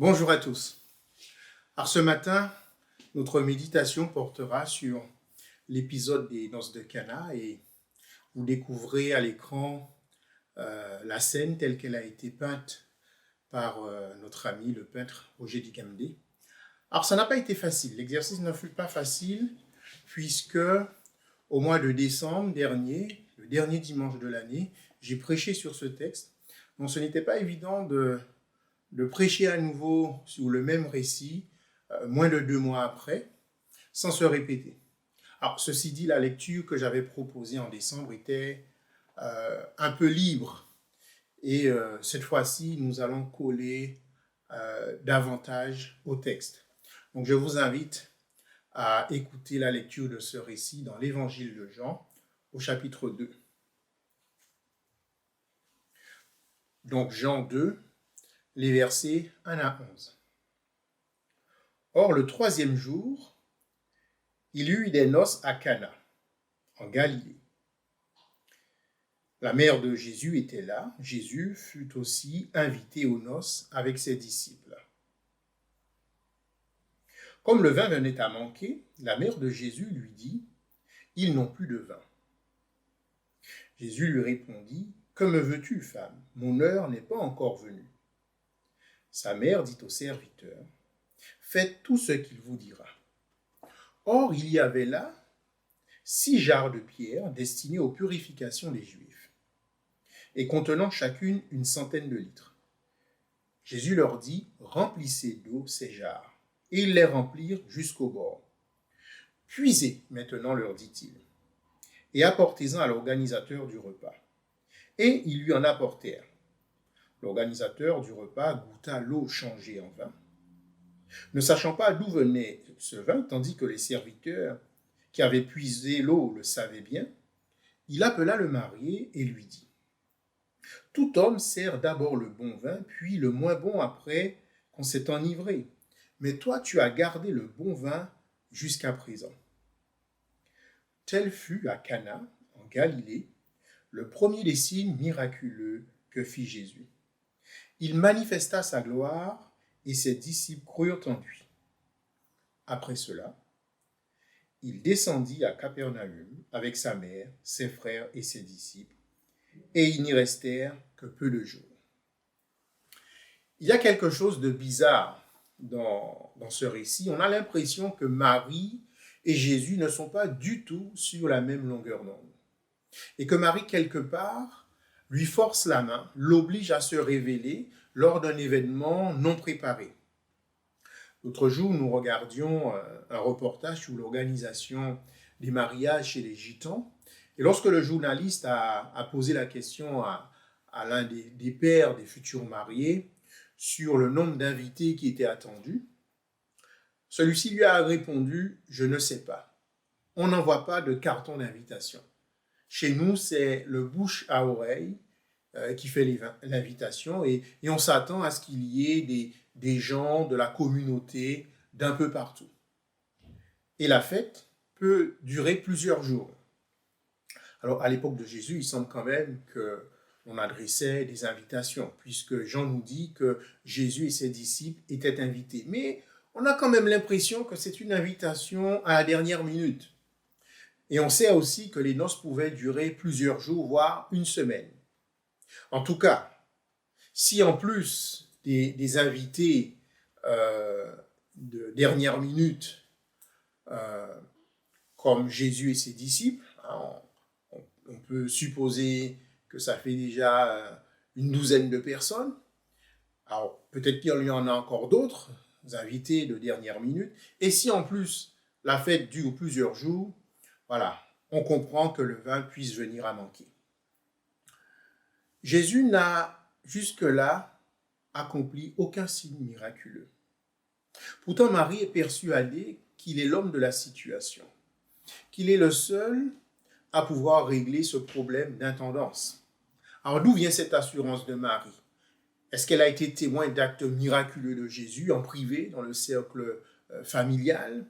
Bonjour à tous. Alors ce matin, notre méditation portera sur l'épisode des noces de Cana et vous découvrez à l'écran la scène telle qu'elle a été peinte par notre ami le peintre Roger Dicamdé. Alors ça n'a pas été facile, l'exercice ne fut pas facile puisque au mois de décembre dernier, le dernier dimanche de l'année, j'ai prêché sur ce texte. Donc ce n'était pas évident de prêcher à nouveau sur le même récit, moins de 2 mois après, sans se répéter. Alors, ceci dit, la lecture que j'avais proposée en décembre était un peu libre. Et cette fois-ci, nous allons coller davantage au texte. Donc, je vous invite à écouter la lecture de ce récit dans l'Évangile de Jean, au chapitre 2. Donc, Jean 2, les versets 1 à 11. Or, le 3e jour, il y eut des noces à Cana, en Galilée. La mère de Jésus était là. Jésus fut aussi invité aux noces avec ses disciples. Comme le vin venait à manquer, la mère de Jésus lui dit : « Ils n'ont plus de vin. » Jésus lui répondit : « Que me veux-tu, femme ? Mon heure n'est pas encore venue. » Sa mère dit au serviteur : « Faites tout ce qu'il vous dira. » Or, il y avait là 6 jarres de pierre destinées aux purifications des Juifs, et contenant chacune une centaine de litres. Jésus leur dit : « Remplissez d'eau ces jarres. » Et ils les remplirent jusqu'au bord. « Puisez maintenant, leur dit-il, et apportez-en à l'organisateur du repas. » Et ils lui en apportèrent. L'organisateur du repas goûta l'eau changée en vin, ne sachant pas d'où venait ce vin, tandis que les serviteurs qui avaient puisé l'eau le savaient bien. Il appela le marié et lui dit : « Tout homme sert d'abord le bon vin, puis le moins bon après qu'on s'est enivré. Mais toi, tu as gardé le bon vin jusqu'à présent. » Tel fut à Cana, en Galilée, le premier des signes miraculeux que fit Jésus. Il manifesta sa gloire et ses disciples crurent en lui. Après cela, il descendit à Capernaum avec sa mère, ses frères et ses disciples, et ils n'y restèrent que peu de jours. Il y a quelque chose de bizarre dans ce récit. On a l'impression que Marie et Jésus ne sont pas du tout sur la même longueur d'onde. Et que Marie, quelque part, lui force la main, l'oblige à se révéler lors d'un événement non préparé. L'autre jour, nous regardions un reportage sur l'organisation des mariages chez les Gitans. Et lorsque le journaliste a posé la question à l'un des pères des futurs mariés sur le nombre d'invités qui étaient attendus, celui-ci lui a répondu : « Je ne sais pas. On n'envoie pas de carton d'invitation. Chez nous, c'est le bouche à oreille qui fait l'invitation et on s'attend à ce qu'il y ait des gens de la communauté d'un peu partout. Et la fête peut durer plusieurs jours. » Alors, à l'époque de Jésus, il semble quand même qu'on adressait des invitations, puisque Jean nous dit que Jésus et ses disciples étaient invités. Mais on a quand même l'impression que c'est une invitation à la dernière minute. Et on sait aussi que les noces pouvaient durer plusieurs jours, voire une semaine. En tout cas, si en plus des invités de dernière minute, comme Jésus et ses disciples, on peut supposer que ça fait déjà une douzaine de personnes. Alors, peut-être qu'il y en a encore d'autres invités de dernière minute. Et si en plus la fête dure plusieurs jours, voilà, on comprend que le vin puisse venir à manquer. Jésus n'a jusque-là accompli aucun signe miraculeux. Pourtant, Marie est persuadée qu'il est l'homme de la situation, qu'il est le seul à pouvoir régler ce problème d'intendance. Alors, d'où vient cette assurance de Marie ? Est-ce qu'elle a été témoin d'actes miraculeux de Jésus en privé, dans le cercle familial,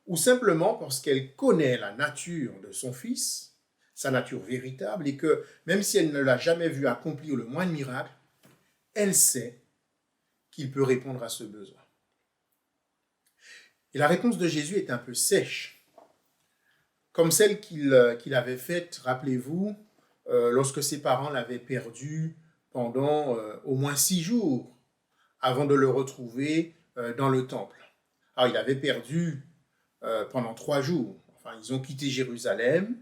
ou simplement parce qu'elle connaît la nature de son fils, sa nature véritable, et que même si elle ne l'a jamais vu accomplir le moindre miracle, elle sait qu'il peut répondre à ce besoin. Et la réponse de Jésus est un peu sèche, comme celle qu'il avait faite, rappelez-vous, lorsque ses parents l'avaient perdu pendant au moins 6 jours avant de le retrouver dans le temple. Alors, il avait perdu pendant 3 jours. Enfin, ils ont quitté Jérusalem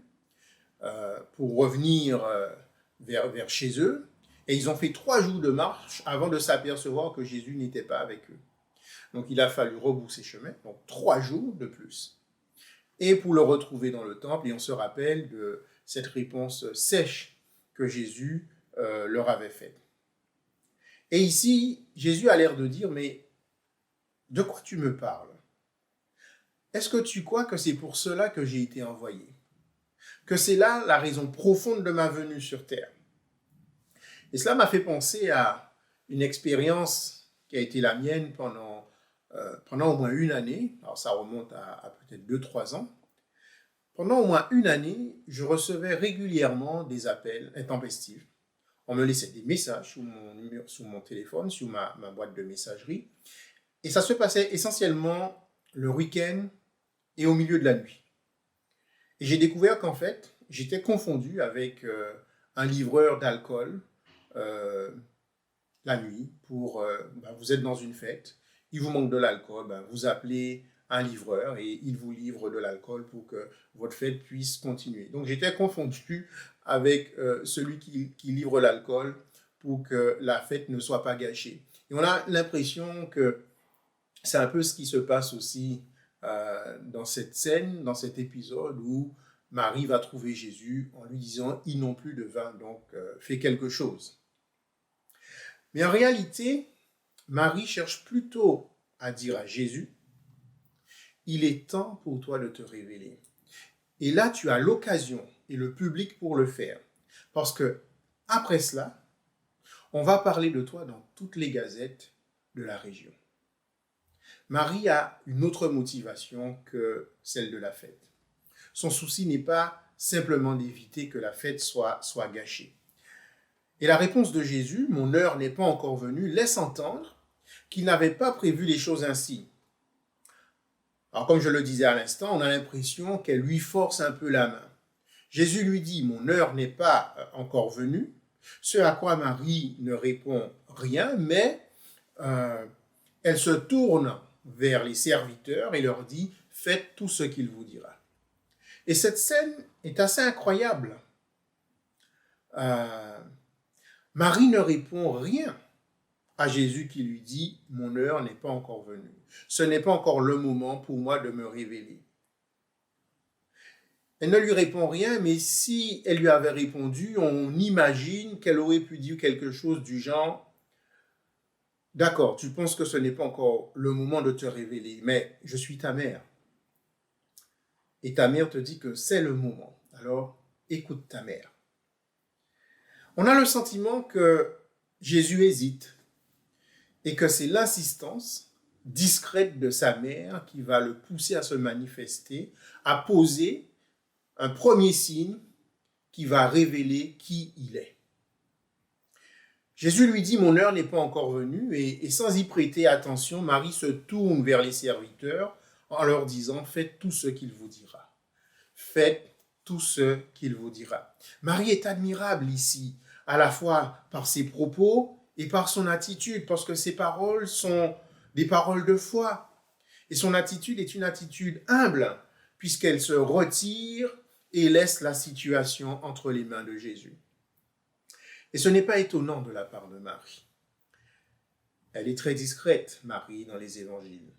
pour revenir vers chez eux. Et ils ont fait 3 jours de marche avant de s'apercevoir que Jésus n'était pas avec eux. Donc, il a fallu rebrousser chemin, donc 3 jours de plus. Et pour le retrouver dans le temple, et on se rappelle de cette réponse sèche que Jésus leur avait faite. Et ici, Jésus a l'air de dire, mais de quoi tu me parles? Est-ce que tu crois que c'est pour cela que j'ai été envoyé? Que c'est là la raison profonde de ma venue sur terre? Et cela m'a fait penser à une expérience qui a été la mienne pendant au moins 1 année. Alors ça remonte à peut-être 2-3 ans. Pendant au moins 1 année, je recevais régulièrement des appels intempestifs. On me laissait des messages sur mon téléphone, sur ma boîte de messagerie. Et ça se passait essentiellement le week-end et au milieu de la nuit. Et j'ai découvert qu'en fait, j'étais confondu avec un livreur d'alcool la nuit pour... vous êtes dans une fête, il vous manque de l'alcool, vous appelez un livreur et il vous livre de l'alcool pour que votre fête puisse continuer. Donc j'étais confondu avec celui qui livre l'alcool pour que la fête ne soit pas gâchée. Et on a l'impression que c'est un peu ce qui se passe aussi dans cette scène, dans cet épisode où Marie va trouver Jésus en lui disant « Ils n'ont plus de vin, donc fais quelque chose ». Mais en réalité, Marie cherche plutôt à dire à Jésus « Il est temps pour toi de te révéler ». Et là, tu as l'occasion et le public pour le faire. Parce que après cela, on va parler de toi dans toutes les gazettes de la région. Marie a une autre motivation que celle de la fête. Son souci n'est pas simplement d'éviter que la fête soit gâchée. Et la réponse de Jésus, « Mon heure n'est pas encore venue », laisse entendre qu'il n'avait pas prévu les choses ainsi. Alors, comme je le disais à l'instant, on a l'impression qu'elle lui force un peu la main. Jésus lui dit « Mon heure n'est pas encore venue », ce à quoi Marie ne répond rien, mais elle se tourne vers les serviteurs et leur dit « Faites tout ce qu'il vous dira ». Et cette scène est assez incroyable. Marie ne répond rien à Jésus qui lui dit « Mon heure n'est pas encore venue. Ce n'est pas encore le moment pour moi de me révéler. » Elle ne lui répond rien, mais si elle lui avait répondu, on imagine qu'elle aurait pu dire quelque chose du genre « D'accord, tu penses que ce n'est pas encore le moment de te révéler, mais je suis ta mère. Et ta mère te dit que c'est le moment. Alors, écoute ta mère. » On a le sentiment que Jésus hésite et que c'est l'insistance discrète de sa mère qui va le pousser à se manifester, à poser un premier signe qui va révéler qui il est. Jésus lui dit « Mon heure n'est pas encore venue » et sans y prêter attention, Marie se tourne vers les serviteurs en leur disant « Faites tout ce qu'il vous dira. Faites tout ce qu'il vous dira. » Marie est admirable ici, à la fois par ses propos et par son attitude, parce que ses paroles sont des paroles de foi. Et son attitude est une attitude humble, puisqu'elle se retire et laisse la situation entre les mains de Jésus. Et ce n'est pas étonnant de la part de Marie. Elle est très discrète, Marie, dans les évangiles.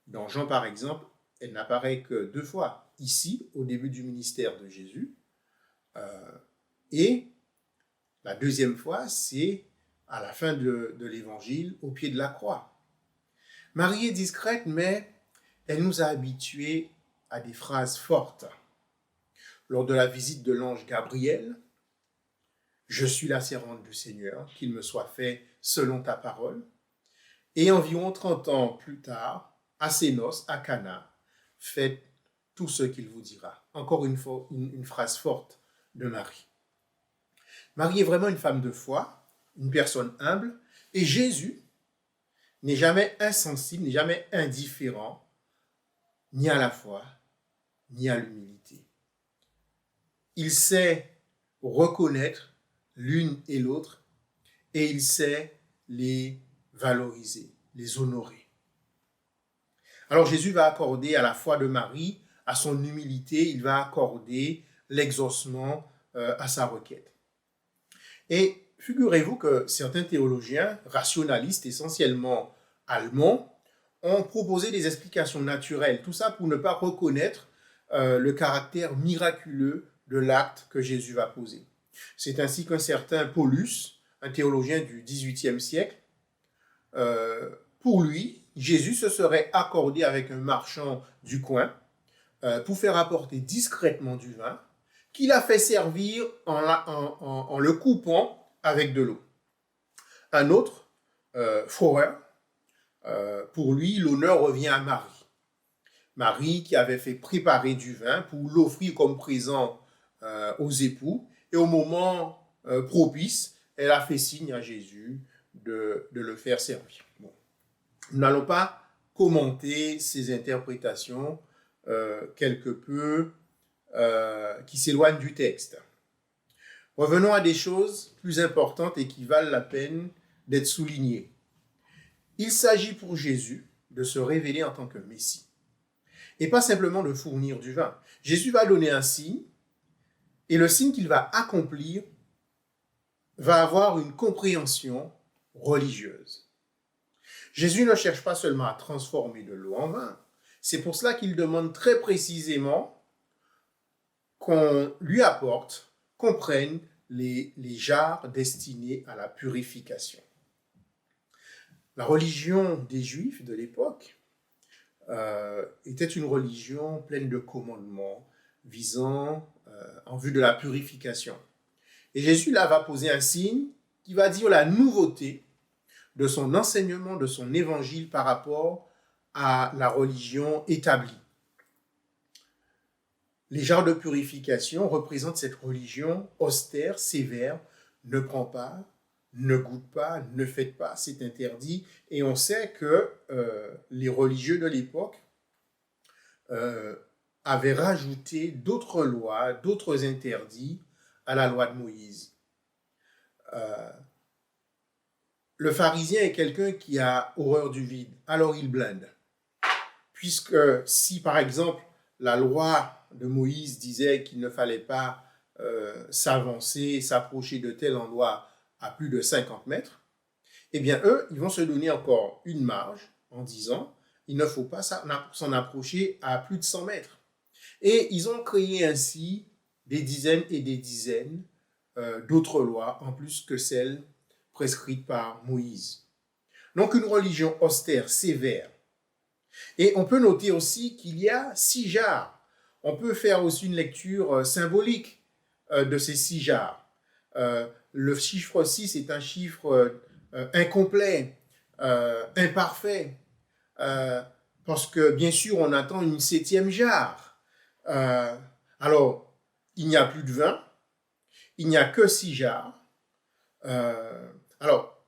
Dans Jean, par exemple, elle n'apparaît que 2 fois. Ici, au début du ministère de Jésus, et la 2e fois, c'est à la fin de l'évangile, au pied de la croix. Marie est discrète, mais elle nous a habitués à des phrases fortes. Lors de la visite de l'ange Gabriel, « Je suis la servante du Seigneur, qu'il me soit fait selon ta parole. » Et environ 30 ans plus tard, à ses noces, à Cana, « Faites tout ce qu'il vous dira. » Encore une phrase forte de Marie. Marie est vraiment une femme de foi, une personne humble, et Jésus n'est jamais insensible, n'est jamais indifférent, ni à la foi, ni à l'humilité. Il sait reconnaître l'une et l'autre et il sait les valoriser, les honorer. Alors Jésus va accorder à la foi de Marie, à son humilité, il va accorder l'exaucement à sa requête. Et figurez-vous que certains théologiens, rationalistes essentiellement allemands, ont proposé des explications naturelles, tout ça pour ne pas reconnaître le caractère miraculeux de l'acte que Jésus va poser. C'est ainsi qu'un certain Paulus, un théologien du XVIIIe siècle, pour lui, Jésus se serait accordé avec un marchand du coin pour faire apporter discrètement du vin, qu'il a fait servir en le coupant avec de l'eau. Un autre, Faurer, pour lui, l'honneur revient à Marie. Marie qui avait fait préparer du vin pour l'offrir comme présent aux époux. Et au moment propice, elle a fait signe à Jésus de le faire servir. Bon. Nous n'allons pas commenter ces interprétations quelque peu qui s'éloignent du texte. Revenons à des choses plus importantes et qui valent la peine d'être soulignées. Il s'agit pour Jésus de se révéler en tant que Messie et pas simplement de fournir du vin. Jésus va donner un signe et le signe qu'il va accomplir va avoir une compréhension religieuse. Jésus ne cherche pas seulement à transformer de l'eau en vin. C'est pour cela qu'il demande très précisément qu'on lui apporte, qu'on prenne les jarres destinées à la purification. La religion des Juifs de l'époque était une religion pleine de commandements visant en vue de la purification. Et Jésus là va poser un signe qui va dire la nouveauté de son enseignement, de son évangile par rapport à la religion établie. Les jarres de purification représentent cette religion austère, sévère, ne prend pas, ne goûte pas, ne faites pas, c'est interdit. Et on sait que les religieux de l'époque avaient rajouté d'autres lois, d'autres interdits à la loi de Moïse. Le pharisien est quelqu'un qui a horreur du vide, alors il blinde. Puisque si, par exemple, la loi de Moïse disait qu'il ne fallait pas s'avancer, s'approcher de tel endroit à plus de 50 mètres, eh bien, eux, ils vont se donner encore une marge en disant il ne faut pas s'en approcher à plus de 100 mètres. Et ils ont créé ainsi des dizaines et des dizaines d'autres lois, en plus que celles prescrites par Moïse. Donc, une religion austère, sévère. Et on peut noter aussi qu'il y a 6 jarres. On peut faire aussi une lecture symbolique de ces 6 jarres. Le chiffre 6 est un chiffre incomplet, imparfait, parce que bien sûr on attend une 7e jarre. Alors, il n'y a plus de vin, il n'y a que 6 jarres. Alors,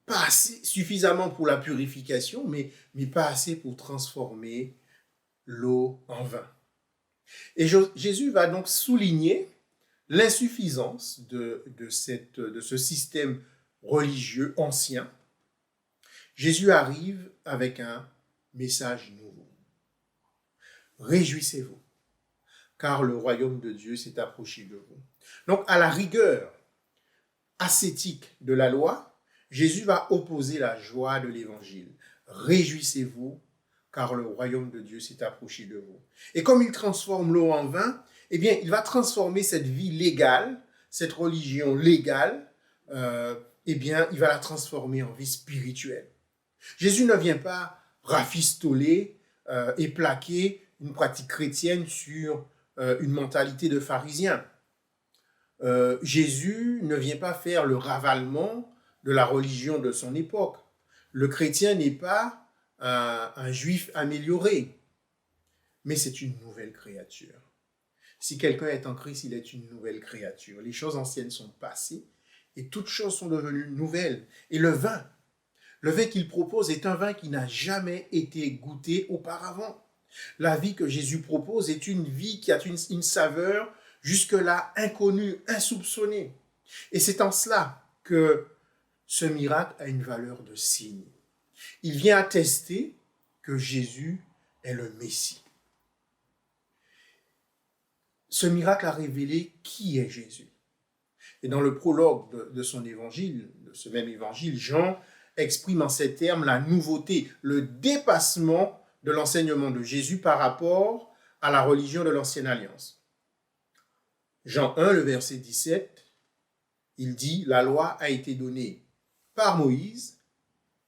pas assez, suffisamment pour la purification, mais pas assez pour transformer l'eau en vin. Et Jésus va donc souligner l'insuffisance de ce système religieux ancien. Jésus arrive avec un message nouveau. Réjouissez-vous, car le royaume de Dieu s'est approché de vous. Donc, à la rigueur ascétique de la loi, Jésus va opposer la joie de l'évangile. Réjouissez-vous, car le royaume de Dieu s'est approché de vous. Et comme il transforme l'eau en vin, eh bien, il va transformer cette vie légale, cette religion légale, eh bien, il va la transformer en vie spirituelle. Jésus ne vient pas rafistoler et plaquer une pratique chrétienne sur une mentalité de pharisien. Jésus ne vient pas faire le ravalement de la religion de son époque. Le chrétien n'est pas un juif amélioré, mais c'est une nouvelle créature. Si quelqu'un est en Christ, il est une nouvelle créature. Les choses anciennes sont passées et toutes choses sont devenues nouvelles. Et le vin Le vin qu'il propose est un vin qui n'a jamais été goûté auparavant. La vie que Jésus propose est une vie qui a une saveur jusque-là inconnue, insoupçonnée. Et c'est en cela que ce miracle a une valeur de signe. Il vient attester que Jésus est le Messie. Ce miracle a révélé qui est Jésus. Et dans le prologue de son évangile, de ce même évangile, Jean exprime en ces termes la nouveauté, le dépassement de l'enseignement de Jésus par rapport à la religion de l'Ancienne Alliance. Jean 1, le verset 17, il dit « La loi a été donnée par Moïse,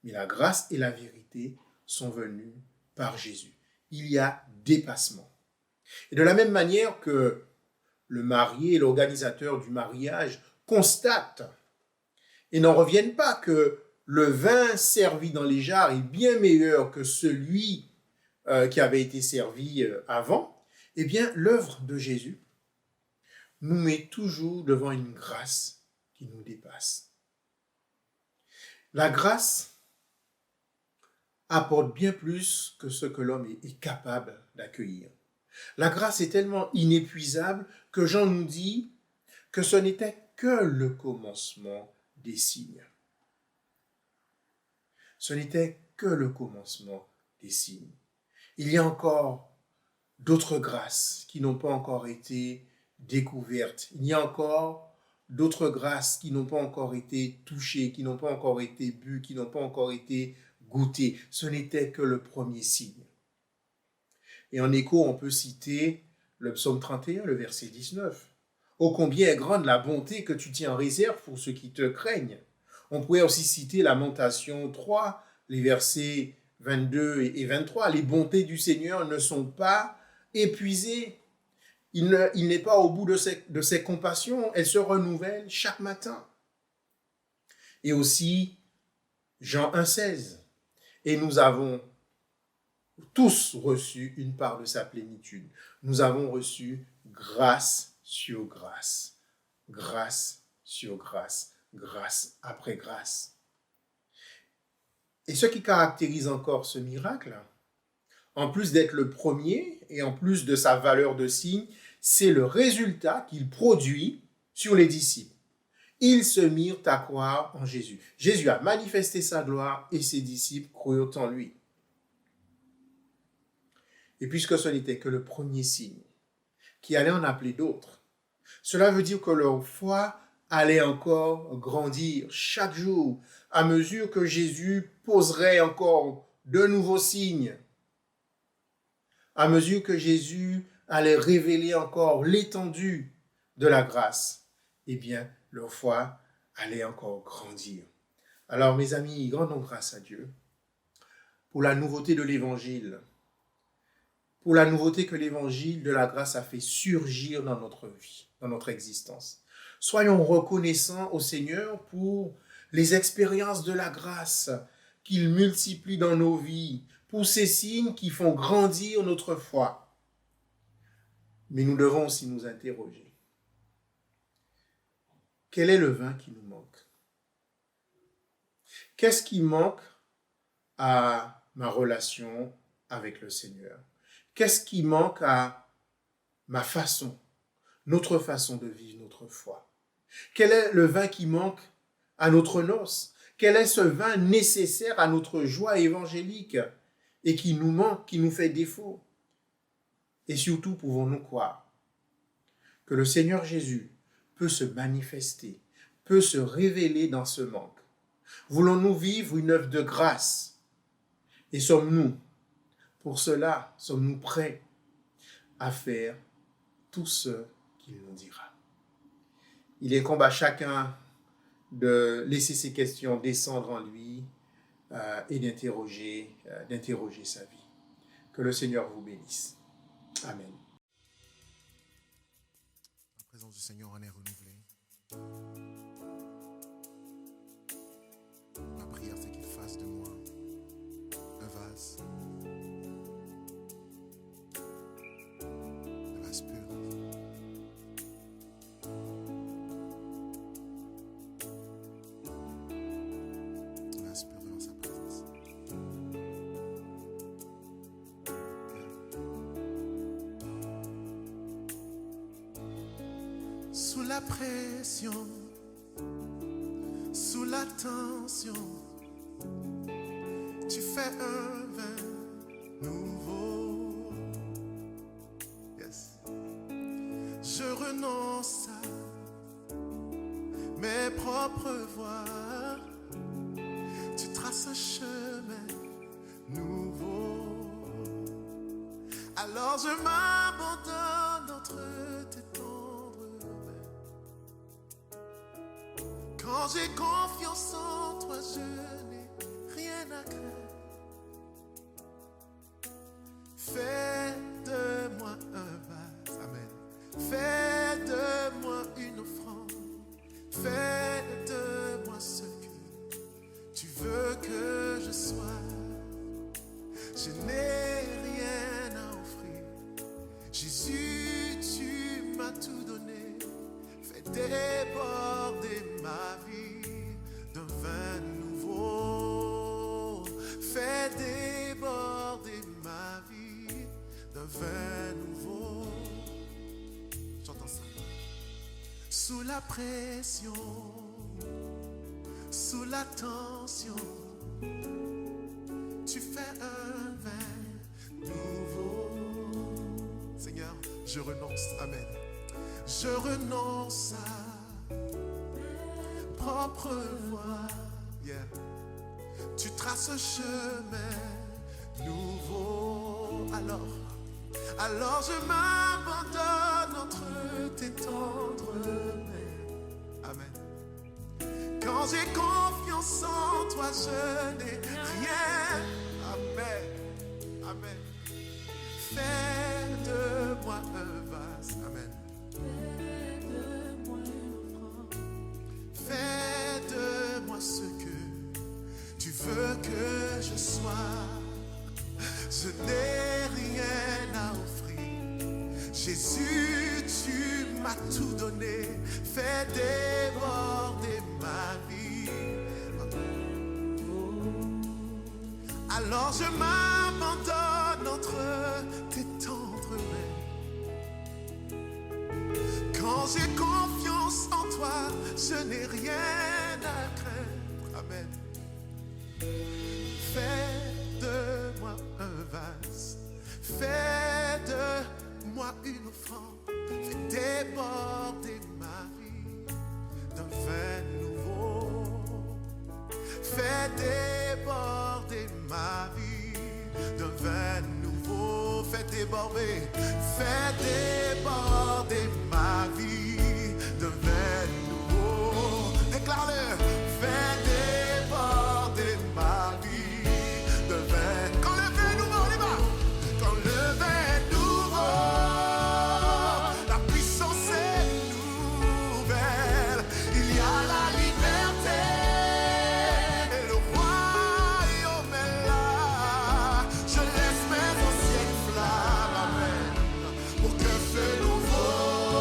mais la grâce et la vérité sont venues par Jésus. » Il y a dépassement. Et de la même manière que le marié et l'organisateur du mariage constatent et n'en reviennent pas que le vin servi dans les jarres est bien meilleur que celui qui avait été servi avant, eh bien, l'œuvre de Jésus nous met toujours devant une grâce qui nous dépasse. La grâce apporte bien plus que ce que l'homme est capable d'accueillir. La grâce est tellement inépuisable que Jean nous dit que ce n'était que le commencement des signes. Ce n'était que le commencement des signes. Il y a encore d'autres grâces qui n'ont pas encore été découvertes. Il y a encore d'autres grâces qui n'ont pas encore été touchées, qui n'ont pas encore été bues, qui n'ont pas encore été goûtées. Ce n'était que le premier signe. Et en écho, on peut citer le psaume 31, le verset 19. « Ô combien est grande la bonté que tu tiens en réserve pour ceux qui te craignent. » On pourrait aussi citer Lamentation 3, les versets 22 et 23. « Les bontés du Seigneur ne sont pas épuisées. Il n'est pas au bout de ses compassions. Elles se renouvellent chaque matin. » Et aussi Jean 1,16. « Et nous avons tous reçu une part de sa plénitude. Nous avons reçu grâce sur grâce, grâce sur grâce, grâce après grâce. » Et ce qui caractérise encore ce miracle, en plus d'être le premier et en plus de sa valeur de signe, c'est le résultat qu'il produit sur les disciples. Ils se mirent à croire en Jésus. Jésus a manifesté sa gloire et ses disciples crurent en lui. Et puisque ce n'était que le premier signe, qui allait en appeler d'autres, cela veut dire que leur foi allait encore grandir chaque jour, à mesure que Jésus poserait encore de nouveaux signes, à mesure que Jésus allait révéler encore l'étendue de la grâce, eh bien, leur foi allait encore grandir. Alors, mes amis, rendons grâce à Dieu pour la nouveauté de l'Évangile, pour la nouveauté que l'Évangile de la grâce a fait surgir dans notre vie, dans notre existence. Soyons reconnaissants au Seigneur pour les expériences de la grâce qu'il multiplie dans nos vies, pour ces signes qui font grandir notre foi. Mais nous devons aussi nous interroger. Quel est le vin qui nous manque? Qu'est-ce qui manque à ma relation avec le Seigneur? Qu'est-ce qui manque à ma façon, notre façon de vivre notre foi? Quel est le vin qui manque à notre noce? Quel est ce vin nécessaire à notre joie évangélique et qui nous manque, qui nous fait défaut? Et surtout, pouvons-nous croire que le Seigneur Jésus peut se manifester, peut se révéler dans ce manque? Voulons-nous vivre une œuvre de grâce? Et sommes-nous, pour cela, sommes-nous prêts à faire tout ce qu'il nous dira? Il incombe à chacun de laisser ses questions descendre en lui et d'interroger sa vie. Que le Seigneur vous bénisse. Amen. La présence du Seigneur en est renouvelée. Ma prière, c'est qu'il fasse de moi un vase pur. Un vase pur devant sa présence. la pression, sous la tension, tu fais un vin nouveau. Yes. Je renonce à mes propres voies. Tu traces un chemin nouveau. Alors je m'abandonne entre tes tendres mains. Quand j'ai confiance en toi, je n'ai rien à craindre. Fais de moi un vase, amen. Fais de moi une offrande. Fais de moi ce que tu veux que je sois. Je n'ai rien à offrir. Jésus, tu m'as tout donné. Fais déborder ma vie d'un vin nouveau. Fais déborder ma vie d'un vin nouveau. J'entends ça. Sous la pression, sous la tension, tu fais un vin nouveau. Seigneur, je renonce, amen. Je renonce à propre voie. Yeah. Tu traces un chemin nouveau. Alors je m'abandonne entre tes tendres mains. Amen. Quand j'ai confiance en toi, je n'ai rien. Amen. Amen. Fais de moi un vase. Amen. Fais de moi ce que tu veux que je sois. Je n'ai rien à offrir. Jésus, tu m'as tout donné. Fais déborder ma vie. Alors je m'abandonne entre tes tendres mains. Quand j'ai confiance en toi, je n'ai rien à craindre. Amen. Fais de moi un vase. Fais de moi une offrande. Fais déborder ma vie d'un vin nouveau. Fais déborder ma vie d'un vin nouveau. Fais déborder ma vie d'un vin nouveau. Déclare-le. Fais déborder ma vie d'un vin. Quand le vin nouveau, on y va. Quand le vin nouveau, la puissance est nouvelle. Il y a la liberté. Et le royaume est là. Je laisse mes anciennes flammes, amen, pour que ce nouveau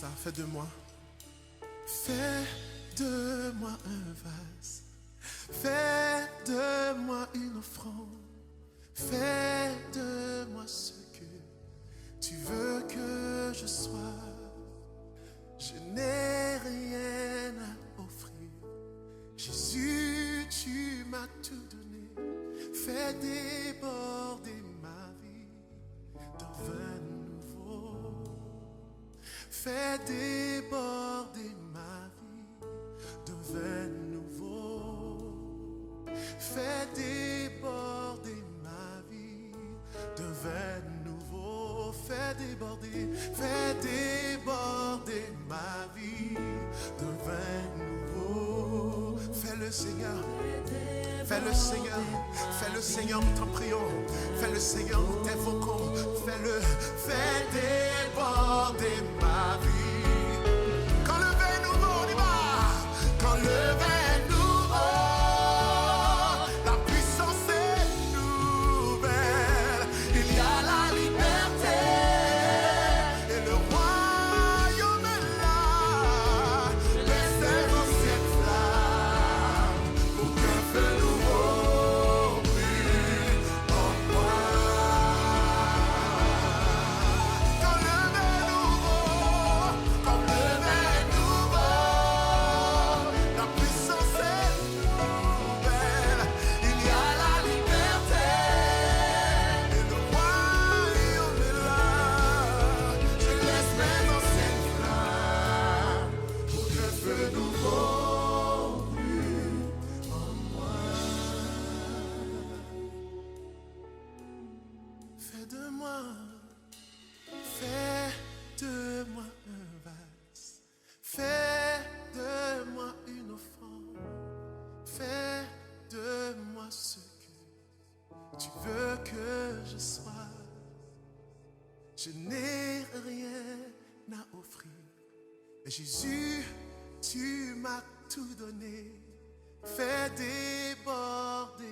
ça, fais de moi. Fais de moi un vase. Fais de moi une offrande. Fais de moi ce que tu veux que je sois. Je n'ai rien à offrir. Jésus, tu m'as tout donné. Fais déborder ma vie d'un vin nouveau. Fais déborder ma vie d'un vin nouveau. Fais déborder ma vie d'un vin nouveau. Fais déborder ma vie d'un vin nouveau. Fais le Seigneur. Fais le Seigneur, fais le Seigneur, nous t'en prions. Fais le Seigneur, nous t'invoquons. Fais-le, fais déborder ma vie. Quand le vin nouveau, on y va. Quand le vin nouveau, la puissance est nouvelle. Il y a la liberté et le royaume est là. Laisse anciennes flammes pour qu'un feu nouveau brûle en moi. Quand le vin nouveau, comme le vin nouveau, la puissance est nouvelle. Il y a la liberté et le royaume est là. Je laisse mes anciennes flammes pour qu'un feu nouveau brûle en moi. Fais de moi un vase. Fais de moi une offrande. Fais de moi ce que tu veux que je sois. Je n'ai rien à offrir. Mais Jésus, tu m'as tout donné. Fais déborder